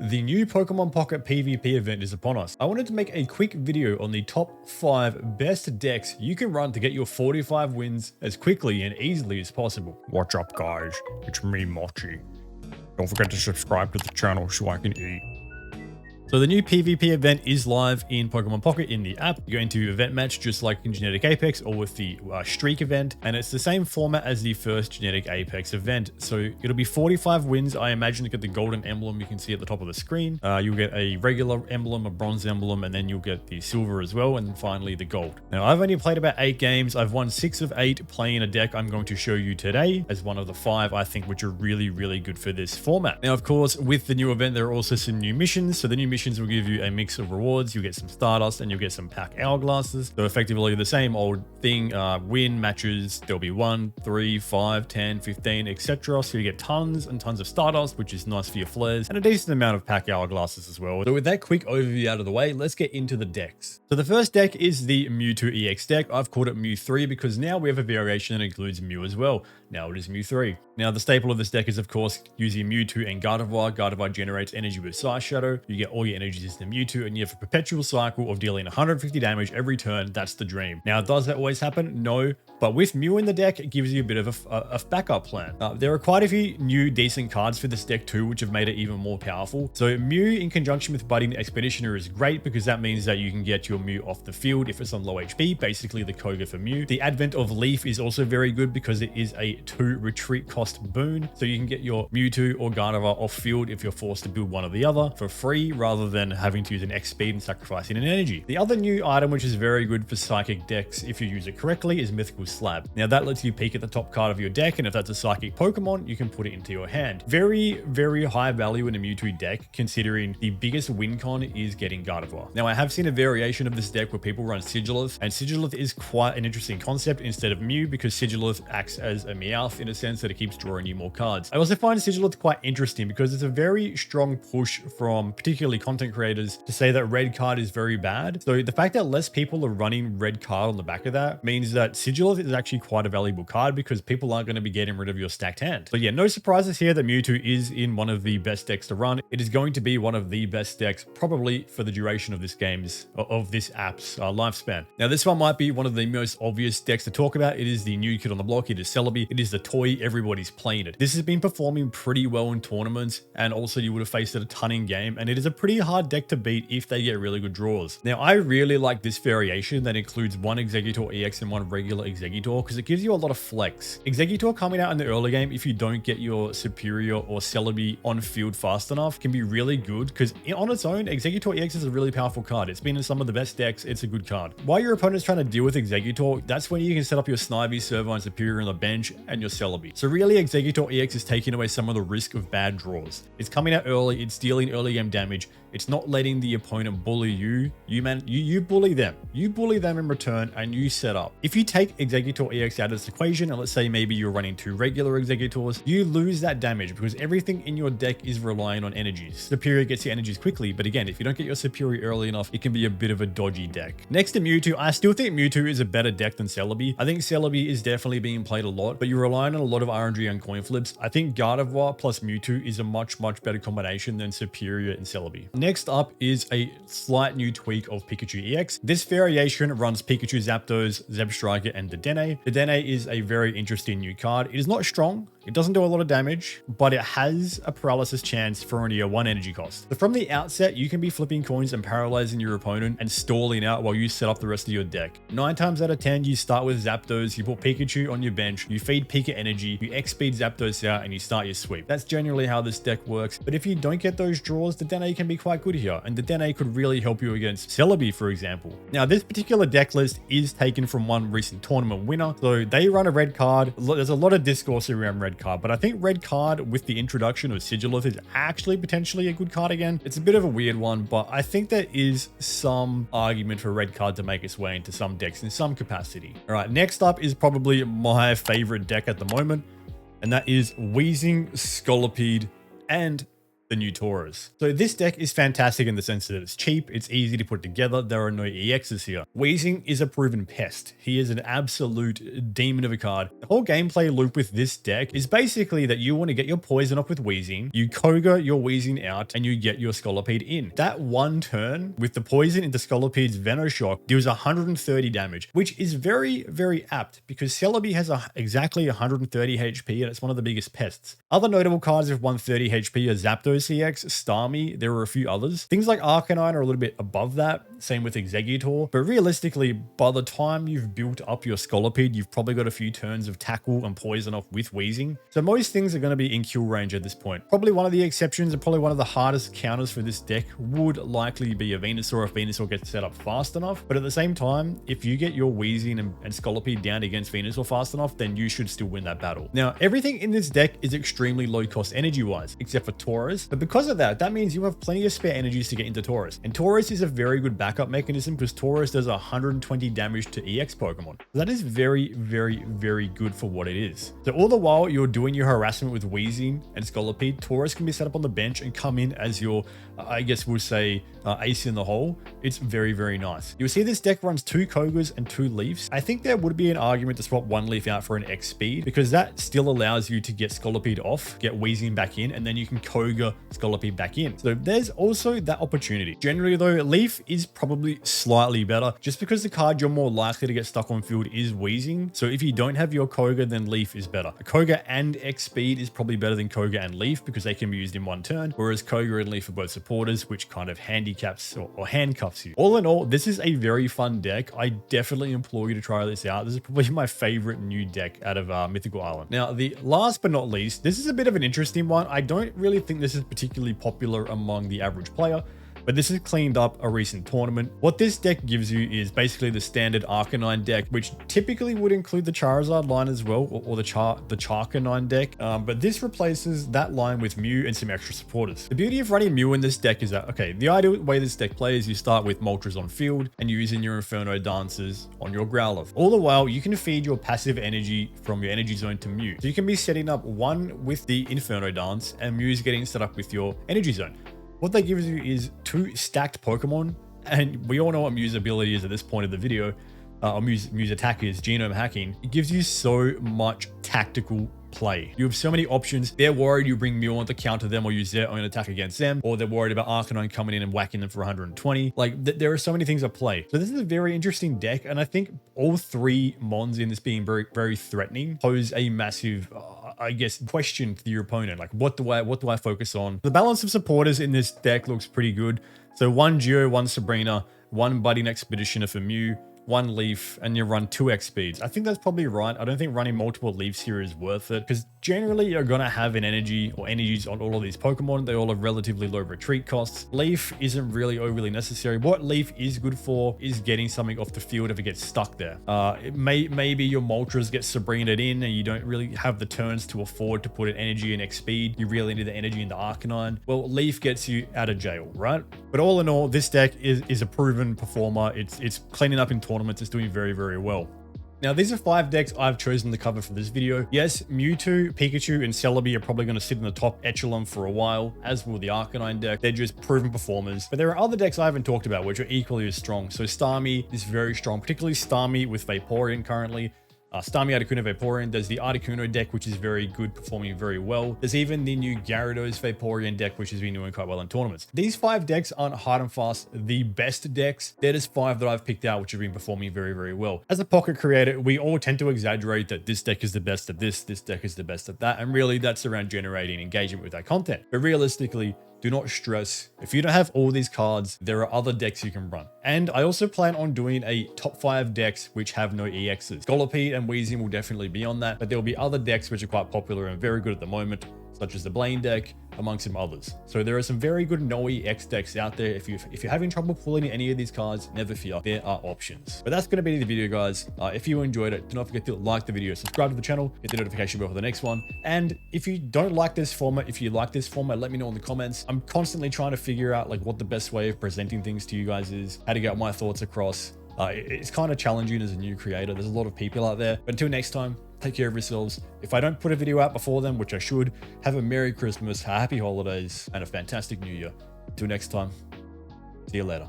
The new Pokemon Pocket PvP event is upon us. I wanted to make a quick video on the top 5 best decks you can run to get your 45 wins as quickly and easily as possible. What's up, guys? It's me, Mochi. Don't forget to subscribe to the channel so I can eat. So the new PvP event is live in Pokemon Pocket in the app. You go into event match just like in Genetic Apex or with the Streak event, and it's the same format as the first Genetic Apex event. So it'll be 45 wins. I imagine to get the golden emblem you can see at the top of the screen. You'll get a regular emblem, a bronze emblem, and then you'll get the silver as well, and then finally the gold. Now I've only played about 8 games. I've won 6 of 8 playing a deck I'm going to show you today as one of the 5 I think which are really good for this format. Now of course with the new event there are also some new missions. So the new missions will give you a mix of rewards. You'll get some Stardust and you'll get some pack hourglasses. So effectively the same old thing, win matches. There'll be 1, 3, 5, 10, 15, etc. So you get tons and tons of Stardust, which is nice for your flares, and a decent amount of pack hourglasses as well. So with that quick overview out of the way, let's get into the decks. So the first deck is the Mewtwo EX deck. I've called it Mew 3 because now we have a variation that includes Mew as well. Now it is Mew 3. Now the staple of this deck is of course using Mewtwo and Gardevoir. Gardevoir generates energy with Side Shadow. You get all your energies to Mewtwo and you have a perpetual cycle of dealing 150 damage every turn. That's the dream. Now does that always happen? No. But with Mew in the deck, it gives you a bit of a backup plan. There are quite a few new decent cards for this deck too, which have made it even more powerful. So Mew in conjunction with Budding Expeditioner is great because that means that you can get your Mew off the field if it's on low HP, basically the Koga for Mew. The advent of Leaf is also very good because it is a 2 retreat cost boon. So you can get your Mewtwo or Gardevoir off field if you're forced to build one or the other for free rather than having to use an X speed and sacrificing an energy. The other new item which is very good for Psychic decks if you use it correctly is Mythical Slab. Now that lets you peek at the top card of your deck, and if that's a Psychic Pokemon, you can put it into your hand. Very high value in a Mewtwo deck considering the biggest win con is getting Gardevoir. Now I have seen a variation of this deck where people run Sigilith, and Sigilith is quite an interesting concept instead of Mew because Sigilith acts as a Meowth in a sense that it keeps drawing you more cards. I also find Sigilith quite interesting because it's a very strong push from particularly content creators to say that red card is very bad. So the fact that less people are running red card on the back of that means that Sigilith is actually quite a valuable card because people aren't going to be getting rid of your stacked hand. So yeah, no surprises here that Mewtwo is in one of the best decks to run. It is going to be one of the best decks probably for the duration of this app's lifespan. Now this one might be one of the most obvious decks to talk about. It is the new kid on the block. It is Celebi. It is the toy. Everybody's playing it. This has been performing pretty well in tournaments, and also you would have faced it a ton in game, and it is a pretty hard deck to beat if they get really good draws. Now I really like this variation that includes one Exeggutor EX and one regular Exeggutor because it gives you a lot of flex. Exeggutor coming out in the early game if you don't get your Superior or Celebi on field fast enough can be really good because on its own Exeggutor EX is a really powerful card. It's been in some of the best decks. It's a good card. While your opponent's trying to deal with Exeggutor, that's when you can set up your Snivy, Servine, Superior on the bench and your Celebi. So really Exeggutor EX is taking away some of the risk of bad draws. It's coming out early, it's dealing early game damage, it's not letting the opponent bully you. You bully them. You bully them in return and you set up. If you take Exeggutor EX out of this equation, and let's say maybe you're running 2 regular Exeggutors, you lose that damage because everything in your deck is relying on energies. Superior gets your energies quickly, but again, if you don't get your Superior early enough, it can be a bit of a dodgy deck. Next to Mewtwo, I still think Mewtwo is a better deck than Celebi. I think Celebi is definitely being played a lot, but you're relying on a lot of RNG and coin flips. I think Gardevoir plus Mewtwo is a much better combination than Superior and Celebi. Next up is a slight new tweak of Pikachu EX. This variation runs Pikachu, Zapdos, Zebstrika, and Dedenne. Dedenne is a very interesting new card. It is not strong. It doesn't do a lot of damage, but it has a paralysis chance for only a 1 energy cost. So from the outset, you can be flipping coins and paralyzing your opponent and stalling out while you set up the rest of your deck. 9 times out of 10, you start with Zapdos, you put Pikachu on your bench, you feed Pika energy, you X-speed Zapdos out, and you start your sweep. That's generally how this deck works, but if you don't get those draws, the Dedenne can be quite good here, and the Dedenne could really help you against Celebi, for example. Now, this particular deck list is taken from one recent tournament winner, so they run a red card. There's a lot of discourse around red card, but I think red card with the introduction of Sigilith is actually potentially a good card again. It's a bit of a weird one, but I think there is some argument for red card to make its way into some decks in some capacity. All right, next up is probably my favorite deck at the moment, and that is Weezing, Scolipede, and the new Taurus. So this deck is fantastic in the sense that it's cheap, it's easy to put together, there are no EXs here. Weezing is a proven pest. He is an absolute demon of a card. The whole gameplay loop with this deck is basically that you want to get your poison up with Weezing, you Koga your Weezing out, and you get your Scolipede in. That one turn with the poison into Scolipede's Venoshock deals 130 damage, which is very, very apt because Celebi has exactly 130 HP and it's one of the biggest pests. Other notable cards with 130 HP are Zapdos CX, Starmie, there are a few others. Things like Arcanine are a little bit above that, same with Exeggutor, but realistically, by the time you've built up your Scolipede, you've probably got a few turns of Tackle and Poison off with Weezing. So most things are going to be in kill range at this point. Probably one of the exceptions and probably one of the hardest counters for this deck would likely be a Venusaur if Venusaur gets set up fast enough. But at the same time, if you get your Weezing and Scolipede down against Venusaur fast enough, then you should still win that battle. Now, everything in this deck is extremely low cost energy wise, except for Taurus. But because of that means you have plenty of spare energies to get into Taurus. And Taurus is a very good backup mechanism because Taurus does 120 damage to EX Pokemon. That is very, very, very good for what it is. So all the while you're doing your harassment with Weezing and Scolipede, Taurus can be set up on the bench and come in as your, I guess we'll say, ace in the hole. It's very, very nice. You'll see this deck runs 2 Kogas and 2 Leafs. I think there would be an argument to swap 1 Leaf out for an X speed because that still allows you to get Scolipede off, get Weezing back in, and then you can Koga Scolipede back in. So there's also that opportunity. Generally though, Leaf is probably slightly better just because the card you're more likely to get stuck on field is Weezing. So if you don't have your Koga, then Leaf is better. A Koga and X speed is probably better than Koga and Leaf because they can be used in one turn, whereas Koga and Leaf are both supporters, which kind of handicaps or handcuffs you. All in all, this is a very fun deck. I definitely implore you to try this out. This is probably my favorite new deck out of Mythical Island. Now, the last but not least, this is a bit of an interesting one. I don't really think this is particularly popular among the average player, but this has cleaned up a recent tournament. What this deck gives you is basically the standard Arcanine deck, which typically would include the Charizard line as well, or the Charcanine deck. But this replaces that line with Mew and some extra supporters. The beauty of running Mew in this deck is that, okay, the ideal way this deck plays, you start with Moltres on field and you're using your Inferno Dancers on your Growlithe. All the while, you can feed your passive energy from your energy zone to Mew. So you can be setting up one with the Inferno Dance and Mew's getting set up with your energy zone. What that gives you is 2 stacked Pokemon, and we all know what Mew's ability is at this point of the video, or Mew's attack is genome hacking. It gives you so much tactical play. You have so many options. They're worried you bring Mew on to counter them or use their own attack against them, or they're worried about Arcanine coming in and whacking them for 120. Like, there are so many things at play. So this is a very interesting deck, and I think all 3 Mons in this being very, very threatening pose a massive I guess, question to your opponent. Like, what do I focus on? The balance of supporters in this deck looks pretty good. So 1 Geo, 1 Sabrina, 1 Budding Expeditioner for Mew, 1 Leaf, and you run 2 X speeds. I think that's probably right. I don't think running multiple Leafs here is worth it because generally you're going to have an energy or energies on all of these Pokemon. They all have relatively low retreat costs. Leaf isn't really overly necessary. What Leaf is good for is getting something off the field if it gets stuck there. Maybe your Moltres get Sabrinaed in and you don't really have the turns to afford to put an energy in X speed. You really need the energy in the Arcanine. Well, Leaf gets you out of jail, right? But all in all, this deck is a proven performer. It's cleaning up in tournaments. It's doing very, very well. Now, these are 5 decks I've chosen to cover for this video. Yes, Mewtwo, Pikachu, and Celebi are probably going to sit in the top echelon for a while, as will the Arcanine deck. They're just proven performers. But there are other decks I haven't talked about which are equally as strong. So Starmie is very strong, particularly Starmie with Vaporeon currently. Starmie, Articuno, Vaporeon. There's the Articuno deck, which is very good, performing very well. There's even the new Gyarados Vaporeon deck, which has been doing quite well in tournaments. These 5 decks aren't hard and fast the best decks. They're just 5 that I've picked out, which have been performing very, very well. As a Pocket creator, we all tend to exaggerate that this deck is the best at this deck is the best at that, and really that's around generating engagement with our content. But realistically, do not stress. If you don't have all these cards, there are other decks you can run. And I also plan on doing a top 5 decks which have no EXs. Scolipede and Weezing will definitely be on that, but there will be other decks which are quite popular and very good at the moment, such as the Blaine deck, amongst some others. So there are some very good no EX decks out there. If you're having trouble pulling any of these cards, never fear, there are options. But that's going to be the video, guys. If you enjoyed it, do not forget to like the video, subscribe to the channel, hit the notification bell for the next one. And if you don't like this format, if you like this format, let me know in the comments. I'm constantly trying to figure out like what the best way of presenting things to you guys is, how to get my thoughts across. It's kind of challenging as a new creator. There's a lot of people out there. But until next time, Take care of yourselves. If I don't put a video out before then, which I should, have a Merry Christmas, Happy Holidays, and a fantastic New Year. Till next time, see you later.